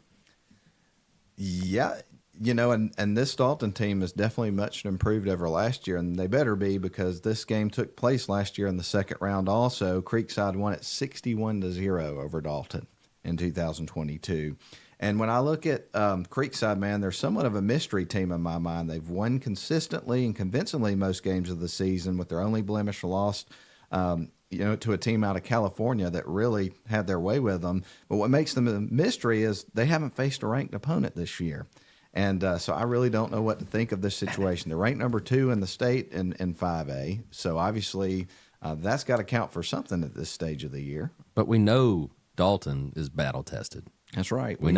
Speaker 2: Yeah, and this Dalton team is definitely much improved over last year, and they better be because this game took place last year in the second round also. Creekside won it 61-0 over Dalton in 2022. And when I look at Creekside, man, they're somewhat of a mystery team in my mind. They've won consistently and convincingly most games of the season, with their only blemish lost to a team out of California that really had their way with them. But what makes them a mystery is they haven't faced a ranked opponent this year. And so I really don't know what to think of this situation. They're ranked number 2 in the state in 5A. So obviously that's got to count for something at this stage of the year.
Speaker 3: But we know Dalton is battle-tested.
Speaker 2: That's right. We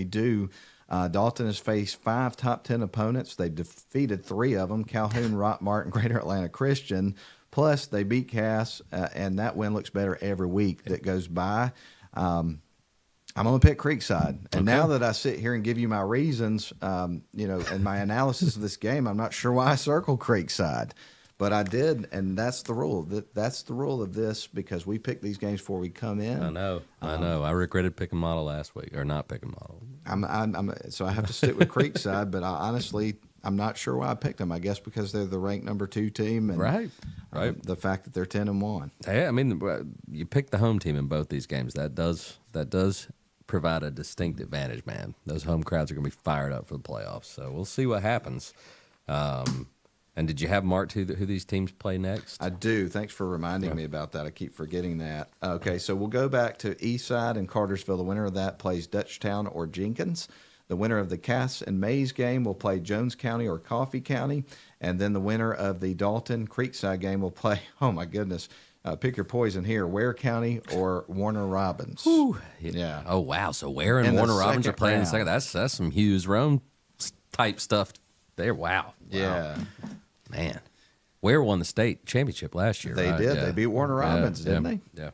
Speaker 2: do. Dalton has faced 5 top 10 opponents. They've defeated 3 of them: Calhoun, Rock Martin, Greater Atlanta Christian. Plus, they beat Cass, and that win looks better every week that goes by. I'm going to pick Creekside. And now that I sit here and give you my reasons, and my analysis of this game, I'm not sure why I circled Creekside. But I did, and that's the rule. That's the rule of this, because we pick these games before we come in.
Speaker 3: I know. I regretted picking Model last week, or not picking Model.
Speaker 2: So I have to stick with Creekside, but I'm not sure why I picked them. I guess because they're the ranked number 2 team, and
Speaker 3: right.
Speaker 2: The fact that they're 10-1.
Speaker 3: Yeah, I mean, you pick the home team in both these games. That does provide a distinct advantage, man. Those home crowds are going to be fired up for the playoffs. So we'll see what happens. And did you have marked who these teams play next?
Speaker 2: I do. Thanks for reminding me about that. I keep forgetting that. Okay, so we'll go back to Eastside and Cartersville. The winner of that plays Dutchtown or Jenkins. The winner of the Cass and Mays game will play Jones County or Coffee County. And then the winner of the Dalton Creekside game will play, oh my goodness, pick your poison here, Ware County or Warner Robins.
Speaker 3: Whew.
Speaker 2: Yeah.
Speaker 3: Oh, wow. So Ware and Warner Robins are playing in the second. That's some Hughes Rome type stuff there. Wow.
Speaker 2: Yeah.
Speaker 3: Man. Ware won the state championship last year.
Speaker 2: They
Speaker 3: right?
Speaker 2: did.
Speaker 3: Yeah.
Speaker 2: They beat Warner Robins, didn't they?
Speaker 3: Yeah.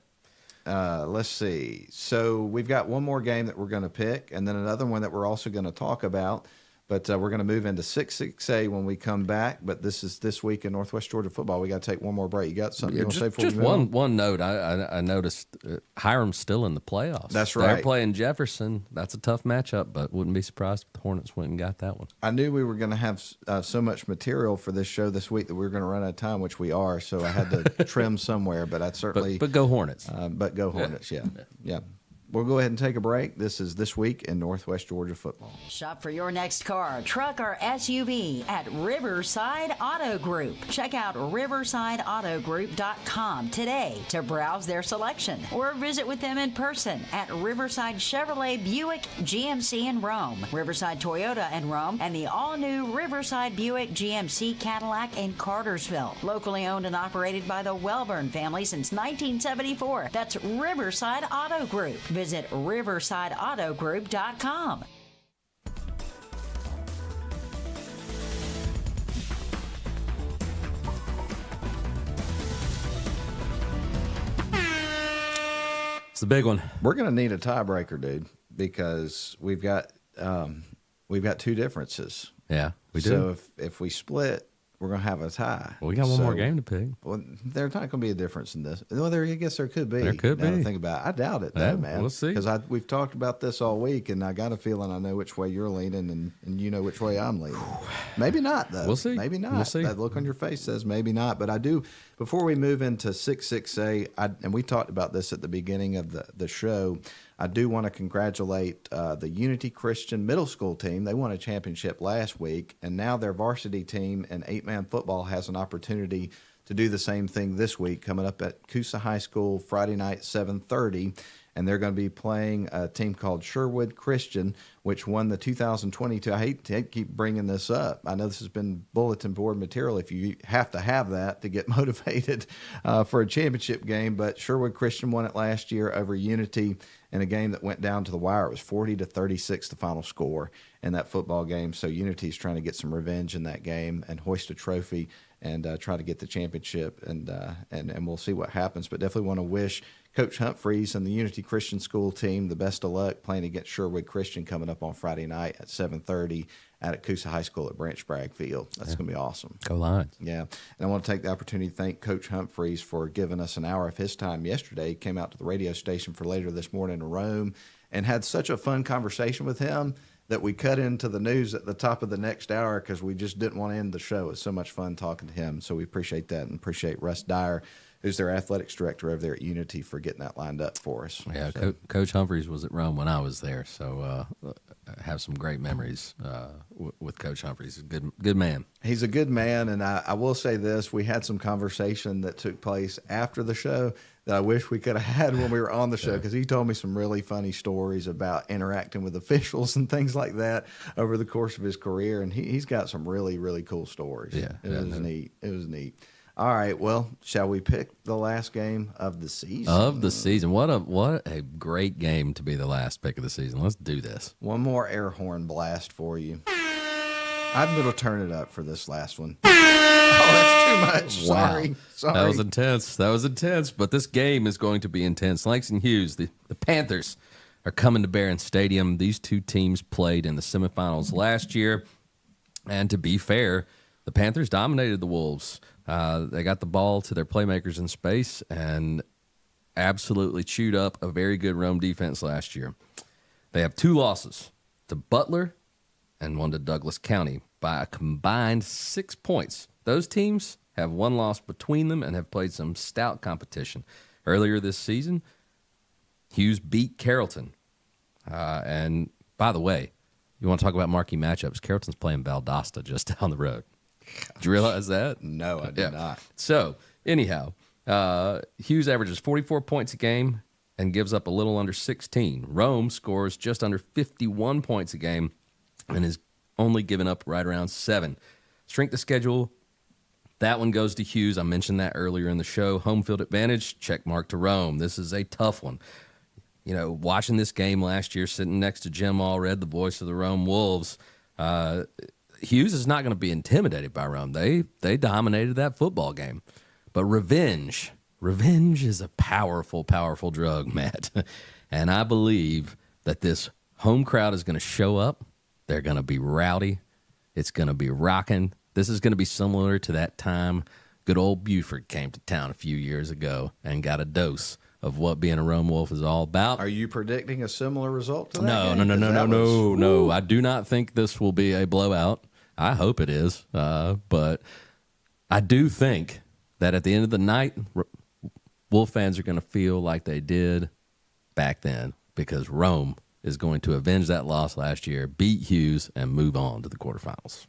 Speaker 2: Let's see. So we've got one more game that we're going to pick, and then another one that we're also going to talk about. But we're going to move into 6-6A when we come back. But this is this week in Northwest Georgia football. We got to take one more break. You got something you want to say before
Speaker 3: just
Speaker 2: we move on?
Speaker 3: one note. I noticed Hiram's still in the playoffs.
Speaker 2: That's right.
Speaker 3: They're playing Jefferson. That's a tough matchup, but wouldn't be surprised if the Hornets went and got that one.
Speaker 2: I knew we were going to have so much material for this show this week that we were going to run out of time, which we are. So I had to trim somewhere. But I'd certainly.
Speaker 3: But go Hornets.
Speaker 2: But go Hornets. Yeah. We'll go ahead and take a break. This is This Week in Northwest Georgia Football.
Speaker 4: Shop for your next car, truck, or SUV at Riverside Auto Group. Check out riversideautogroup.com today to browse their selection or visit with them in person at Riverside Chevrolet Buick GMC in Rome, Riverside Toyota in Rome, and the all-new Riverside Buick GMC Cadillac in Cartersville. Locally owned and operated by the Welburn family since 1974. That's Riverside Auto Group. Visit riversideautogroup.com.
Speaker 3: It's the big one.
Speaker 2: We're going to need a tiebreaker, dude, because we've got two differences.
Speaker 3: Yeah, we do.
Speaker 2: So if we split, we're going to have a tie.
Speaker 3: Well, we got one more game to pick.
Speaker 2: Well, there's not going to be a difference in this. Well, I guess there could be.
Speaker 3: There could be.
Speaker 2: Think about it. I doubt it, though, man.
Speaker 3: We'll see.
Speaker 2: Because we've talked about this all week, and I got a feeling I know which way you're leaning, and you know which way I'm leaning. Maybe not, though.
Speaker 3: We'll see.
Speaker 2: Maybe not.
Speaker 3: We'll see.
Speaker 2: That look on your face says maybe not. But I do, before we move into 6-6A, and we talked about this at the beginning of the show, I do want to congratulate the Unity Christian middle school team. They won a championship last week, and now their varsity team in 8-man football has an opportunity to do the same thing this week, coming up at Coosa High School Friday night, 7:30. And they're going to be playing a team called Sherwood Christian, which won the 2022. I hate to keep bringing this up. I know this has been bulletin board material if you have to have that to get motivated for a championship game. But Sherwood Christian won it last year over Unity in a game that went down to the wire. It was 40-36, the final score in that football game. So Unity's trying to get some revenge in that game and hoist a trophy and try to get the championship. And we'll see what happens. But definitely want to wish Coach Humphreys and the Unity Christian School team the best of luck playing against Sherwood Christian coming up on Friday night at 7:30 at Coosa High School at Branch Bragg Field. That's going to be awesome.
Speaker 3: Go Lions.
Speaker 2: Yeah. And I want to take the opportunity to thank Coach Humphreys for giving us an hour of his time yesterday. He came out to the radio station for later this morning in Rome and had such a fun conversation with him that we cut into the news at the top of the next hour because we just didn't want to end the show. It was so much fun talking to him. So we appreciate that and appreciate Russ Dyer, who's their athletics director over there at Unity, for getting that lined up for us.
Speaker 3: Yeah, so. Coach Humphreys was at Rome when I was there, so I have some great memories with Coach Humphreys. Good man. He's
Speaker 2: a good man, and I will say this. We had some conversation that took place after the show that I wish we could have had when we were on the show, because he told me some really funny stories about interacting with officials and things like that over the course of his career, and he's got some really, really cool stories.
Speaker 3: Yeah.
Speaker 2: It was neat. It was neat. All right, well, shall we pick the last game of the season?
Speaker 3: What a great game to be the last pick of the season. Let's do this.
Speaker 2: One more air horn blast for you. I'm going to turn it up for this last one. Oh, that's too much.
Speaker 3: Wow.
Speaker 2: Sorry.
Speaker 3: That was intense. But this game is going to be intense. Langston Hughes, the Panthers, are coming to Barron Stadium. These two teams played in the semifinals last year. And to be fair, the Panthers dominated the Wolves. They got the ball to their playmakers in space and absolutely chewed up a very good Rome defense last year. They have 2 losses to Butler and 1 to Douglas County by a combined 6 points. Those teams have 1 loss between them and have played some stout competition. Earlier this season, Hughes beat Carrollton. And by the way, you want to talk about marquee matchups? Carrollton's playing Valdosta just down the road. Did you realize that?
Speaker 2: No, I did not.
Speaker 3: So, anyhow, Hughes averages 44 points a game and gives up a little under 16. Rome scores just under 51 points a game and is only giving up right around 7. Strength of schedule, that one goes to Hughes. I mentioned that earlier in the show. Home field advantage, check mark to Rome. This is a tough one. You know, watching this game last year, sitting next to Jim Allred, the voice of the Rome Wolves, Hughes is not going to be intimidated by Rome. They dominated that football game. But revenge revenge is a powerful, powerful drug, Matt. And I believe that this home crowd is going to show up. They're going to be rowdy. It's going to be rocking. This is going to be similar to that time good old Buford came to town a few years ago and got a dose of what being a Rome Wolf is all about.
Speaker 2: Are you predicting a similar result to that
Speaker 3: No,
Speaker 2: game?
Speaker 3: no. I do not think this will be a blowout. I hope it is. But I do think that at the end of the night, Wolf fans are going to feel like they did back then because Rome is going to avenge that loss last year, beat Hughes, and move on to the quarterfinals.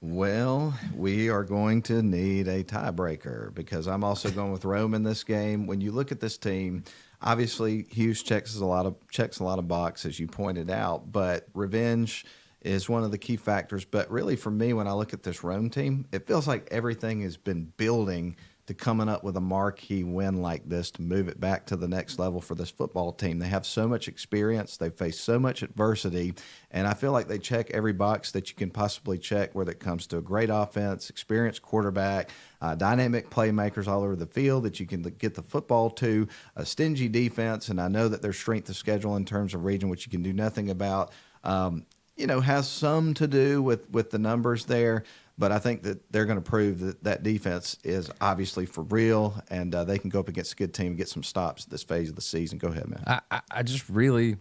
Speaker 2: Well, we are going to need a tiebreaker because I'm also going with Rome in this game. When you look at this team, obviously Hughes checks a lot of boxes, you pointed out, but revenge is one of the key factors. But really, for me, when I look at this Rome team, it feels like everything has been building to coming up with a marquee win like this to move it back to the next level for this football team. They have so much experience. They've faced so much adversity, and I feel like they check every box that you can possibly check, whether it comes to a great offense, experienced quarterback, dynamic playmakers all over the field that you can get the football to, a stingy defense, and I know that their strength of schedule in terms of region, which you can do nothing about, has some to do with the numbers there. But I think that they're going to prove that that defense is obviously for real, and they can go up against a good team and get some stops at this phase of the season. Go ahead, man.
Speaker 3: I just really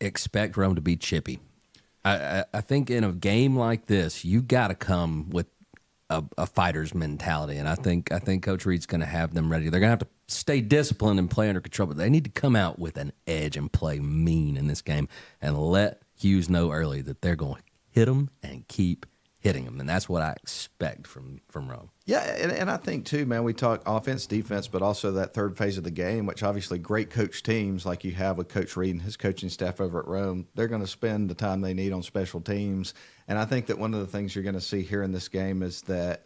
Speaker 3: expect Rome to be chippy. I think in a game like this, you got to come with a fighter's mentality, and I think Coach Reed's going to have them ready. They're going to have to stay disciplined and play under control, but they need to come out with an edge and play mean in this game and let Hughes know early that they're going to hit them and keep hitting them, and that's what I expect from Rome.
Speaker 2: Yeah, and I think, too, man, we talk offense, defense, but also that third phase of the game, which obviously great coach teams like you have with Coach Reed and his coaching staff over at Rome, they're going to spend the time they need on special teams. And I think that one of the things you're going to see here in this game is that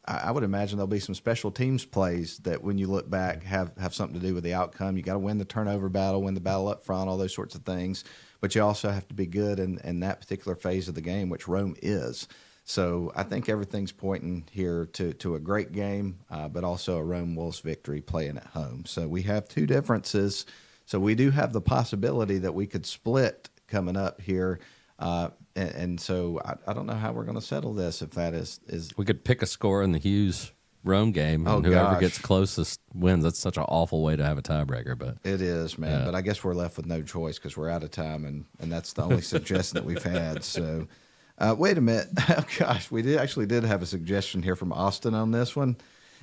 Speaker 2: I would imagine there'll be some special teams plays that when you look back have something to do with the outcome. You got to win the turnover battle, win the battle up front, all those sorts of things. But you also have to be good in that particular phase of the game, which Rome is. So I think everything's pointing here to a great game, but also a Rome Wolves victory playing at home. So we have two differences. So we do have the possibility that we could split coming up here. And so I don't know how we're going to settle this if that is.
Speaker 3: We could pick a score in the Hughes-Rome game, and whoever gets closest wins. That's such an awful way to have a tiebreaker. But
Speaker 2: it is, man. But I guess we're left with no choice because we're out of time, and that's the only suggestion that we've had. So. Wait a minute. Oh, gosh, we did have a suggestion here from Austin on this one.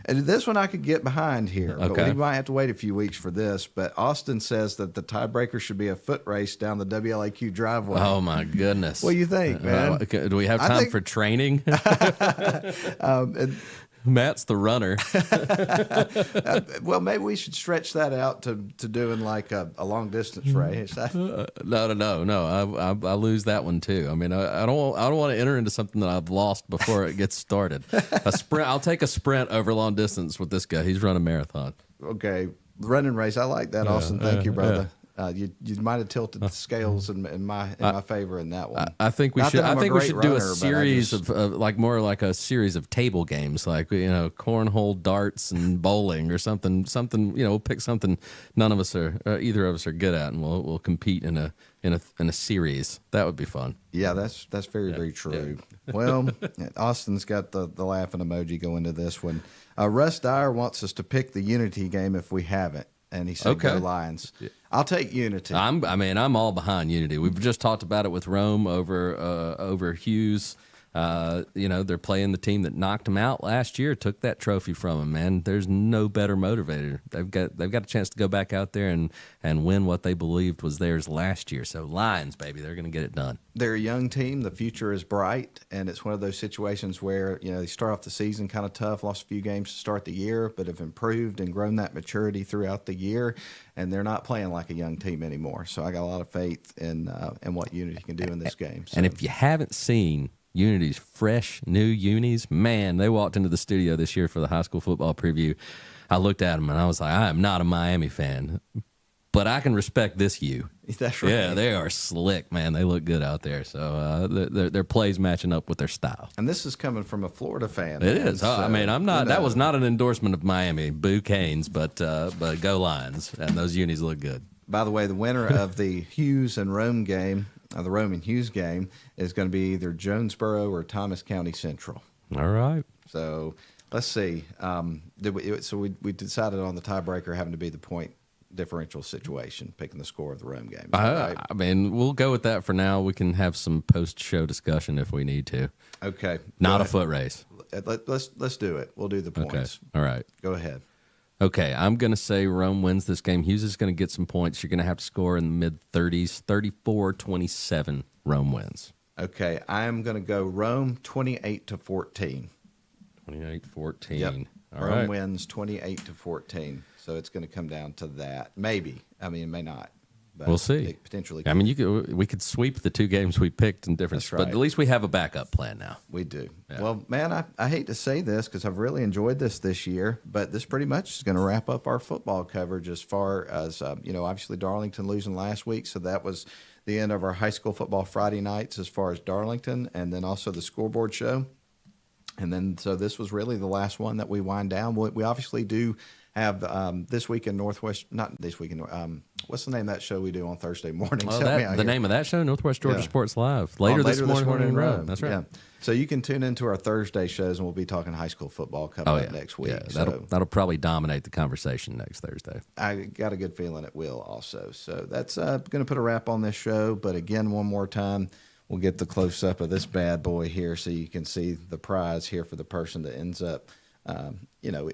Speaker 2: And this one I could get behind here.
Speaker 3: Okay.
Speaker 2: But we might have to wait a few weeks for this. But Austin says that the tiebreaker should be a foot race down the WLAQ driveway.
Speaker 3: Oh, my goodness.
Speaker 2: What do you think, man?
Speaker 3: Do we have time for training? Matt's the runner.
Speaker 2: Well, maybe we should stretch that out to doing like a long distance race.
Speaker 3: No. I lose that one too. I mean, I don't want to enter into something that I've lost before it gets started. A sprint. I'll take a sprint over long distance with this guy. He's running a marathon.
Speaker 2: Okay, running race. I like that, Austin. Thank you, brother. You might have tilted the scales in my favor in that one.
Speaker 3: I think we should. I think we should do a series of more like a series of table games, like cornhole, darts, and bowling, or something. We'll pick something none of us are, either of us are good at, and we'll compete in a series. That would be fun.
Speaker 2: Yeah, that's very very true. Yeah. Well, Austin's got the laughing emoji going to this one. Russ Dyer wants us to pick the Unity game if we haven't. And he said, "Go Lions." I'll take Unity.
Speaker 3: I'm all behind Unity. We've just talked about it with Rome over Hughes. They're playing the team that knocked them out last year, took that trophy from them, man. There's no better motivator. They've got a chance to go back out there and win what they believed was theirs last year. So Lions, baby, they're going to get it done.
Speaker 2: They're a young team. The future is bright, and it's one of those situations where they start off the season kind of tough, lost a few games to start the year, but have improved and grown that maturity throughout the year, and they're not playing like a young team anymore. So I got a lot of faith in what Unity can do in this game. So.
Speaker 3: And if you haven't seen Unity's fresh new unis, man, they walked into the studio this year for the high school football preview. I looked at them and I was like, I am not a Miami fan, but I can respect this U.
Speaker 2: That's right.
Speaker 3: Yeah, they are slick, man. They look good out there. So their plays matching up with their style.
Speaker 2: And this is coming from a Florida fan.
Speaker 3: It is.
Speaker 2: So,
Speaker 3: I mean, I'm not.
Speaker 2: you know.
Speaker 3: That was not an endorsement of Miami. Boo Canes, but go Lions. And those unis look good.
Speaker 2: By the way, the winner of the Hughes and Rome game, the Rome and Hughes game, is going to be either Jonesboro or Thomas County Central.
Speaker 3: All right.
Speaker 2: So let's see. We decided on the tiebreaker having to be the point differential situation, picking the score of the Rome game. Right?
Speaker 3: I mean, we'll go with that for now. We can have some post-show discussion if we need to.
Speaker 2: Okay.
Speaker 3: Not a foot race.
Speaker 2: Let's do it. We'll do the points.
Speaker 3: Okay. All right.
Speaker 2: Go ahead.
Speaker 3: Okay, I'm going to say Rome wins this game. Hughes is going to get some points. You're going to have to score in the mid-30s. 34-27, Rome wins.
Speaker 2: Okay, I'm going to go Rome 28-14.
Speaker 3: 28-14.
Speaker 2: Yep.
Speaker 3: All
Speaker 2: Rome
Speaker 3: right.
Speaker 2: wins 28-14. So it's going to come down to that. Maybe. I mean, it may not. But
Speaker 3: We'll see.
Speaker 2: it potentially.
Speaker 3: I mean, we could sweep the two games we picked in different,
Speaker 2: That's right.
Speaker 3: but at least we have a backup plan now.
Speaker 2: We do.
Speaker 3: Yeah.
Speaker 2: Well, man, I hate to say this because I've really enjoyed this year, but this pretty much is going to wrap up our football coverage as far as, obviously Darlington losing last week. So that was the end of our high school football Friday nights as far as Darlington, and then also the scoreboard show. And then, so this was really the last one that we wind down. We obviously do have this week in Northwest, not this week in, what's the name of that show we do on Thursday mornings?
Speaker 3: Well,
Speaker 2: Help me out
Speaker 3: the
Speaker 2: here.
Speaker 3: name of that show, Northwest Georgia
Speaker 2: Yeah.
Speaker 3: Sports Live. Later this morning in Rome. That's right.
Speaker 2: Yeah. So you can tune into our Thursday shows, and we'll be talking high school football coming up next week.
Speaker 3: Yeah,
Speaker 2: So
Speaker 3: that'll probably dominate the conversation next Thursday.
Speaker 2: I got a good feeling it will also. So that's going to put a wrap on this show. But again, one more time, we'll get the close-up of this bad boy here so you can see the prize here for the person that ends up,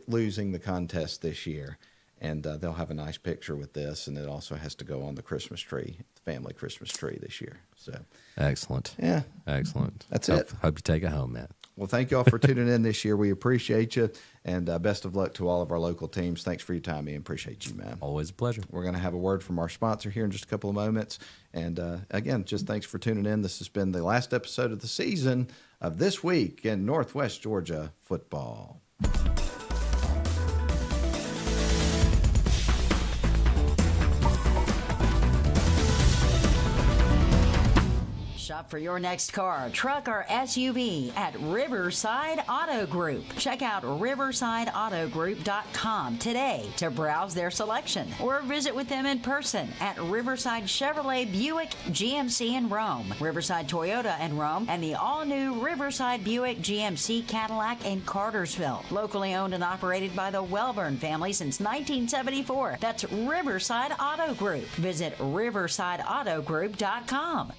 Speaker 2: losing the contest this year. And they'll have a nice picture with this, and it also has to go on the Christmas tree, family Christmas tree this year. So
Speaker 3: Excellent.
Speaker 2: yeah,
Speaker 3: Excellent.
Speaker 2: That's it.
Speaker 3: Hope you take it home, Matt.
Speaker 2: well, thank you all for tuning in this year. We appreciate you, and best of luck to all of our local teams. Thanks for your time, Ian. Appreciate you, man.
Speaker 3: Always a pleasure.
Speaker 2: We're going to have a word from our sponsor here in just a couple of moments. And again, just thanks for tuning in. This has been the last episode of the season of This Week in Northwest Georgia Football.
Speaker 4: Shop for your next car, truck, or SUV at Riverside Auto Group. Check out riversideautogroup.com today to browse their selection or visit with them in person at Riverside Chevrolet Buick GMC in Rome, Riverside Toyota in Rome, and the all-new Riverside Buick GMC Cadillac in Cartersville. Locally owned and operated by the Welburn family since 1974. That's Riverside Auto Group. Visit riversideautogroup.com.